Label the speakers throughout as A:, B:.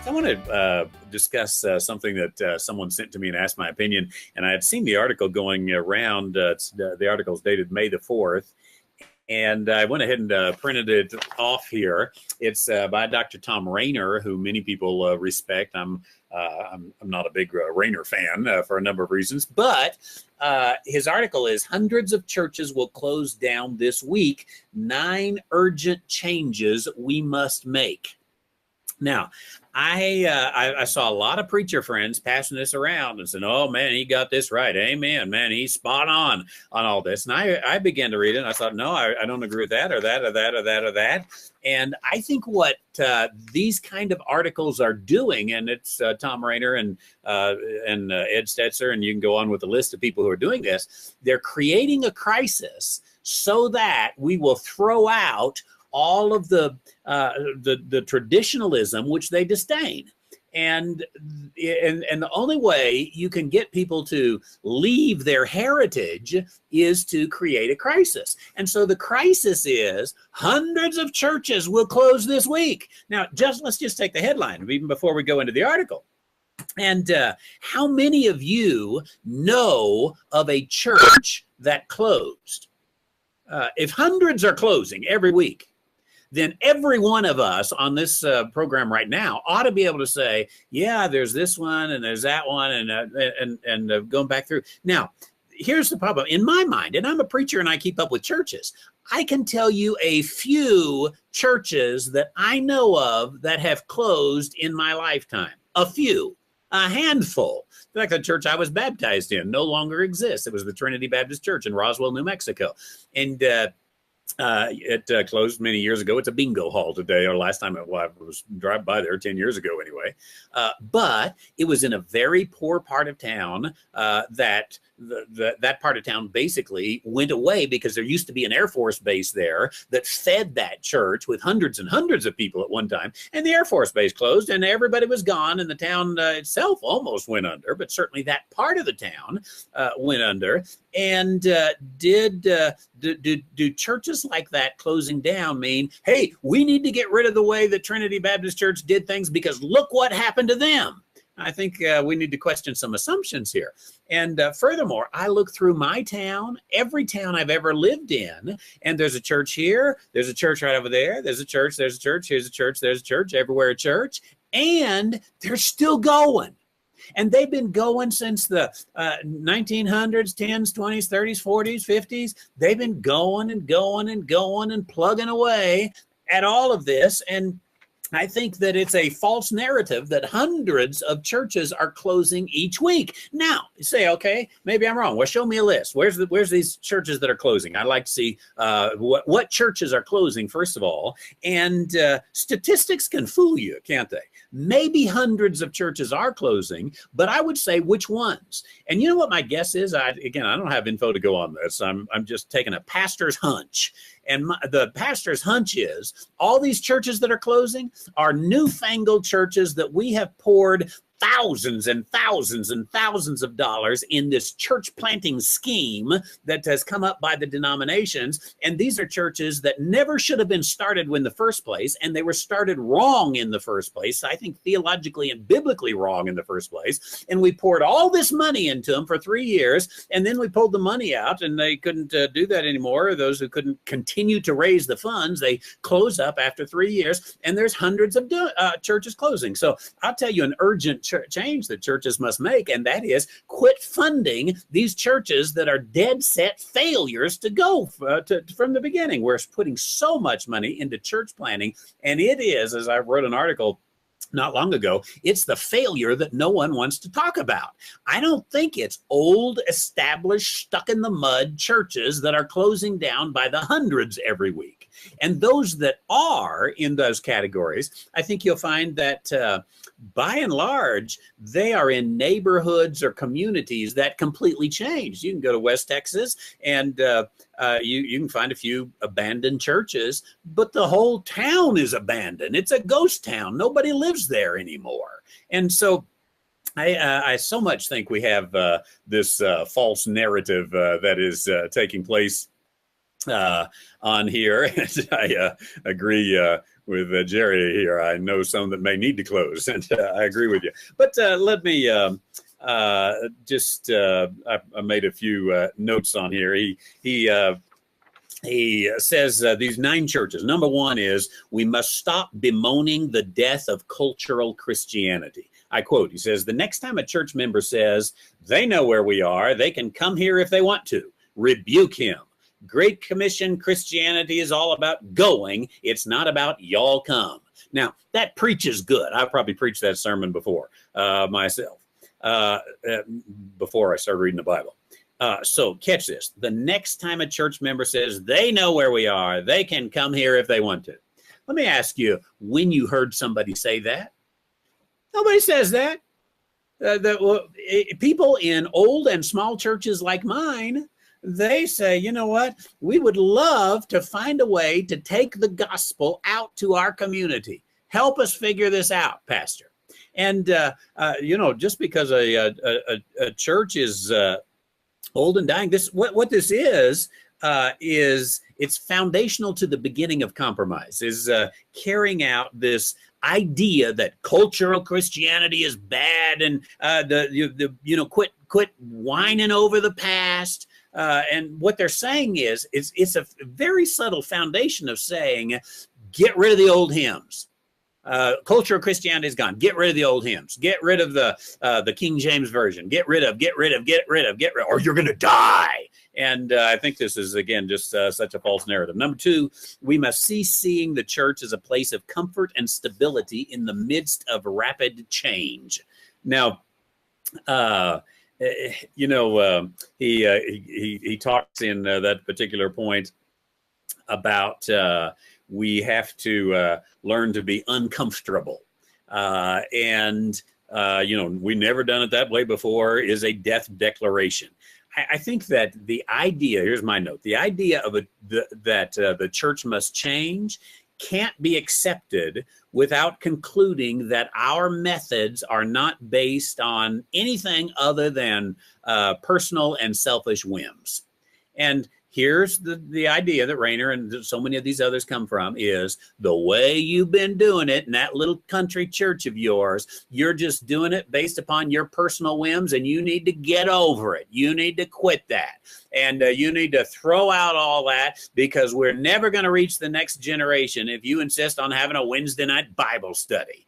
A: I want to discuss something that someone sent to me and asked my opinion. And I had seen the article going around. The article is dated May the 4th. And I went ahead and printed it off here. It's by Dr. Tom Rainer, who many people respect. I'm not a big Rainer fan for a number of reasons, but his article is "Hundreds of Churches Will Close Down This Week. 9 Urgent Changes We Must Make." Now, I saw a lot of preacher friends passing this around and saying, "Oh man, he got this right. Amen, man, he's spot on all this." And I began to read it, and I thought, no, I don't agree with that or that or that or that or that. And I think what these kind of articles are doing, and it's Tom Rainer and Ed Stetzer, and you can go on with the list of people who are doing this. They're creating a crisis so that we will throw out all of the traditionalism which they disdain. And the only way you can get people to leave their heritage is to create a crisis. And so the crisis is hundreds of churches will close this week. Now, let's just take the headline, even before we go into the article. And how many of you know of a church that closed? If hundreds are closing every week, then every one of us on this program right now ought to be able to say, yeah, there's this one and there's that one, and going back through. Now, here's the problem. In my mind, and I'm a preacher and I keep up with churches, I can tell you a few churches that I know of that have closed in my lifetime. A few. A handful. In fact, the church I was baptized in no longer exists. It was the Trinity Baptist Church in Roswell, New Mexico. And it closed many years ago. It's a bingo hall today, or last time I was driving by there 10 years ago anyway. But it was in a very poor part of town that part of town basically went away because there used to be an Air Force base there that fed that church with hundreds and hundreds of people at one time. And the Air Force base closed and everybody was gone, and the town itself almost went under, but certainly that part of the town went under. And do churches like that closing down mean, hey, we need to get rid of the way that Trinity Baptist Church did things because look what happened to them? I think we need to question some assumptions here. And furthermore, I look through my town, every town I've ever lived in, and there's a church here, there's a church right over there, there's a church, here's a church, there's a church, everywhere a church, and they're still going. And they've been going since the 1900s, 10s, 20s, 30s, 40s, 50s. They've been going and going and going and plugging away at all of this. And I think that it's a false narrative that hundreds of churches are closing each week. Now, you say, okay, maybe I'm wrong. Well, show me a list. Where's these churches that are closing? I'd like to see what churches are closing, first of all. And statistics can fool you, can't they? Maybe hundreds of churches are closing, but I would say which ones. And you know what my guess is? I don't have info to go on this. I'm just taking a pastor's hunch. And the pastor's hunch is all these churches that are closing are newfangled churches that we have poured thousands and thousands and thousands of dollars in this church planting scheme that has come up by the denominations. And these are churches that never should have been started in the first place. And they were started wrong in the first place. I think theologically and biblically wrong in the first place. And we poured all this money into them for 3 years. And then we pulled the money out and they couldn't do that anymore. Those who couldn't continue to raise the funds, they close up after 3 years. And there's hundreds of churches closing. So I'll tell you an urgent change that churches must make, and that is quit funding these churches that are dead set failures to go from the beginning. We're putting so much money into church planning, and it is, as I wrote an article not long ago, it's the failure that no one wants to talk about. I don't think it's old, established, stuck in the mud churches that are closing down by the hundreds every week. And those that are in those categories, I think you'll find that by and large, they are in neighborhoods or communities that completely changed. You can go to West Texas and you can find a few abandoned churches, but the whole town is abandoned. It's a ghost town. Nobody lives there anymore. And so I so much think we have this false narrative that is taking place on here. And I agree with Jerry here. I know some that may need to close, and I agree with you. But let me I made a few notes on here. He says these 9 churches. Number 1 is we must stop bemoaning the death of cultural Christianity. I quote, he says, the next time a church member says they know where we are, they can come here if they want to. Rebuke him. Great Commission Christianity is all about going. It's not about y'all come. Now, that preaches good. I've probably preached that sermon before myself, before I started reading the Bible. So catch this. The next time a church member says they know where we are, they can come here if they want to. Let me ask you, when you heard somebody say that? Nobody says that. People in old and small churches like mine, they say, you know what? We would love to find a way to take the gospel out to our community. Help us figure this out, Pastor. And, just because a church is old and dying, what this is it's foundational to the beginning of compromise, is carrying out this idea that cultural Christianity is bad, and quit whining over the past. And what they're saying is it's a very subtle foundation of saying, get rid of the old hymns. Cultural Christianity is gone. Get rid of the old hymns. Get rid of the King James Version. Get rid of, or you're going to die. And I think this is, again, just such a false narrative. Number 2, we must cease seeing the church as a place of comfort and stability in the midst of rapid change. Now, he talks in that particular point about we have to learn to be uncomfortable. We never done it that way before is a death declaration. I think that the idea, here's my note, the idea of that the church must change can't be accepted without concluding that our methods are not based on anything other than personal and selfish whims. And here's the idea that Rainer and so many of these others come from is the way you've been doing it in that little country church of yours, you're just doing it based upon your personal whims, and you need to get over it. You need to quit that. And you need to throw out all that, because we're never going to reach the next generation if you insist on having a Wednesday night Bible study.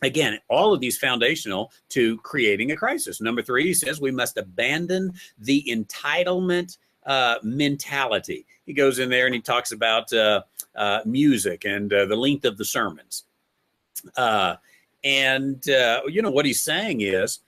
A: Again, all of these foundational to creating a crisis. Number 3, he says we must abandon the entitlement mentality. He goes in there and he talks about music and the length of the sermons. What he's saying is,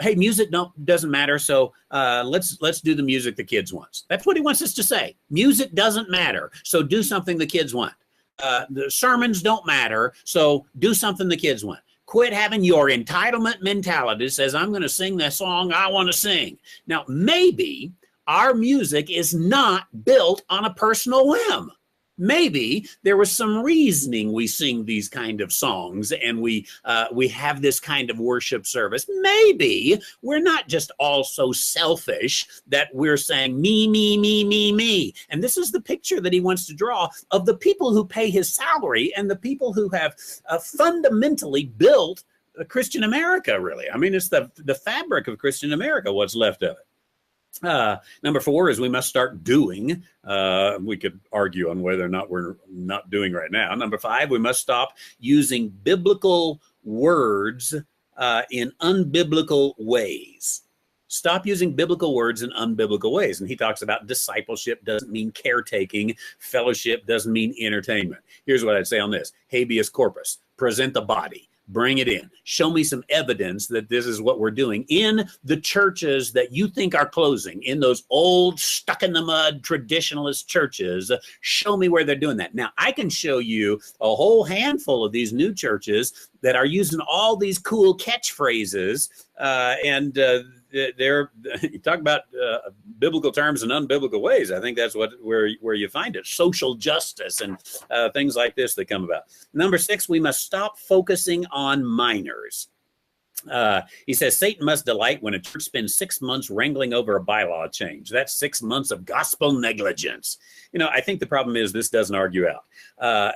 A: hey, music doesn't matter, so let's do the music the kids want. That's what he wants us to say. Music doesn't matter, so do something the kids want. The sermons don't matter, so do something the kids want. Quit having your entitlement mentality that says, I'm going to sing the song I want to sing. Now, maybe our music is not built on a personal whim. Maybe there was some reasoning we sing these kind of songs and we have this kind of worship service. Maybe we're not just all so selfish that we're saying me, me, me, me, me. And this is the picture that he wants to draw of the people who pay his salary and the people who have fundamentally built Christian America, really. I mean, it's the fabric of Christian America, what's left of it. Number 4 is we must start doing. We could argue on whether or not we're not doing right now. Number 5, we must stop using biblical words in unbiblical ways. Stop using biblical words in unbiblical ways. And he talks about discipleship doesn't mean caretaking. Fellowship doesn't mean entertainment. Here's what I'd say on this. Habeas corpus. Present the body. Bring it in. Show me some evidence that this is what we're doing in the churches that you think are closing, in those old stuck in the mud traditionalist churches. Show me where they're doing that. Now, I can show you a whole handful of these new churches that are using all these cool catchphrases you talk about biblical terms in unbiblical ways. I think that's where you find it. Social justice and things like this that come about. Number 6, we must stop focusing on minors. He says, Satan must delight when a church spends 6 months wrangling over a bylaw change. That's 6 months of gospel negligence. I think the problem is this doesn't argue out,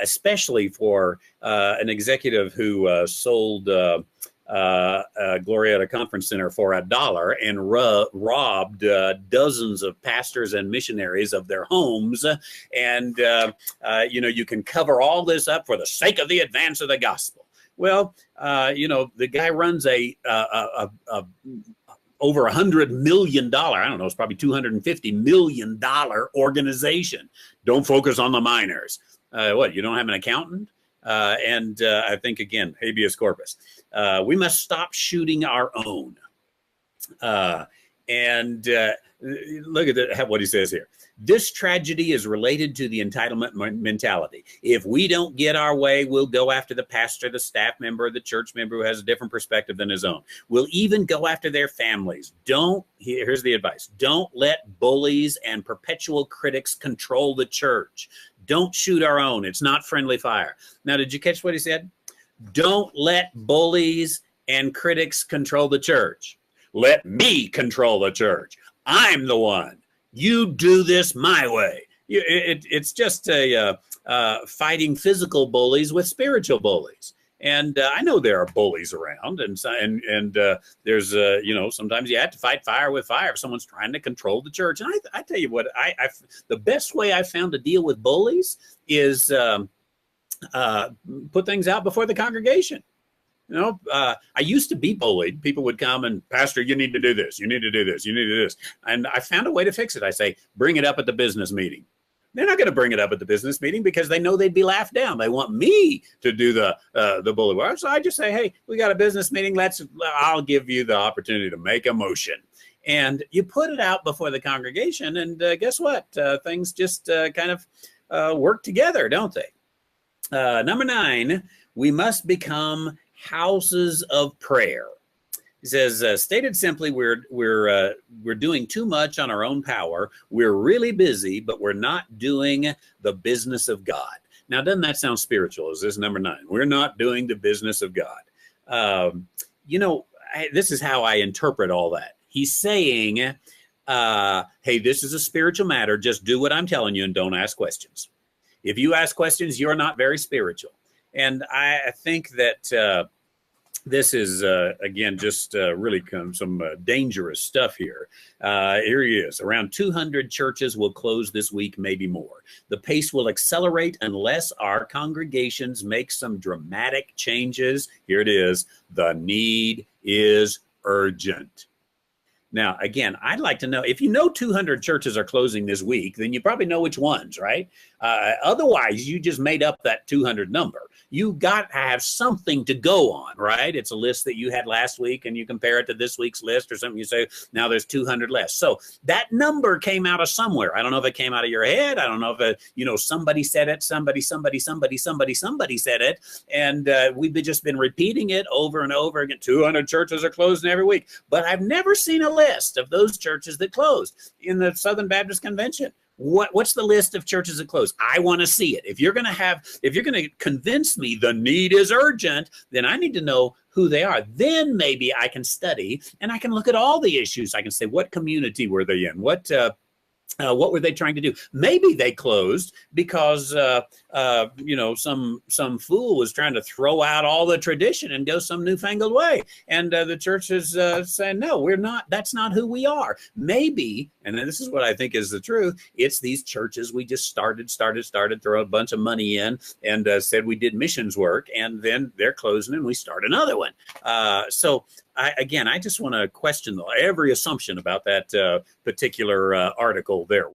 A: especially for an executive who sold Glorieta Conference Center for $1 and robbed dozens of pastors and missionaries of their homes. And, you can cover all this up for the sake of the advance of the gospel. Well, the guy runs over $100 million, I don't know, it's probably $250 million organization. Don't focus on the minors. What, you don't have an accountant? I think, again, habeas corpus. We must stop shooting our own. Look at what he says here. This tragedy is related to the entitlement mentality. If we don't get our way, we'll go after the pastor, the staff member, the church member who has a different perspective than his own. We'll even go after their families. Here's the advice. Don't let bullies and perpetual critics control the church. Don't shoot our own. It's not friendly fire. Now, did you catch what he said? Don't let bullies and critics control the church. Let me control the church. I'm the one. You do this my way. It's just fighting physical bullies with spiritual bullies. And I know there are bullies around, and there's sometimes you have to fight fire with fire if someone's trying to control the church. And I tell you what, the best way I've found to deal with bullies is put things out before the congregation. I used to be bullied. People would come and, Pastor, you need to do this. You need to do this. You need to do this. And I found a way to fix it. I say, bring it up at the business meeting. They're not going to bring it up at the business meeting because they know they'd be laughed down. They want me to do the bully work. So I just say, hey, we got a business meeting. I'll give you the opportunity to make a motion. And you put it out before the congregation, and guess what? Things just kind of work together, don't they? Number 9, we must become houses of prayer. He says, stated simply, we're doing too much on our own power. We're really busy, but we're not doing the business of God. Now, doesn't that sound spiritual? Is this number 9? We're not doing the business of God. This is how I interpret all that. He's saying, hey, this is a spiritual matter. Just do what I'm telling you and don't ask questions. If you ask questions, you're not very spiritual. And I think that this is, again, just really some dangerous stuff here. Here he is. Around 200 churches will close this week, maybe more. The pace will accelerate unless our congregations make some dramatic changes. Here it is. The need is urgent. Now, again, I'd like to know, if you know 200 churches are closing this week, then you probably know which ones, right? Otherwise, you just made up that 200 number. You got to have something to go on, right? It's a list that you had last week, and you compare it to this week's list or something. You say, now there's 200 less. So that number came out of somewhere. I don't know if it came out of your head. I don't know if somebody said it, somebody said it. And we've just been repeating it over and over again. 200 churches are closing every week. But I've never seen a list of those churches that closed in the Southern Baptist Convention. What's the list of churches that close? I want to see it. If you're going to convince me the need is urgent, then I need to know who they are. Then maybe I can study and I can look at all the issues. I can say, what community were they in? What were they trying to do? Maybe they closed because some fool was trying to throw out all the tradition and go some newfangled way. And the church is saying, no, we're not. That's not who we are. Maybe, and this is what I think is the truth. It's these churches we just started, throw a bunch of money in, and said we did missions work, and then they're closing and we start another one. I just want to question every assumption about that particular article there.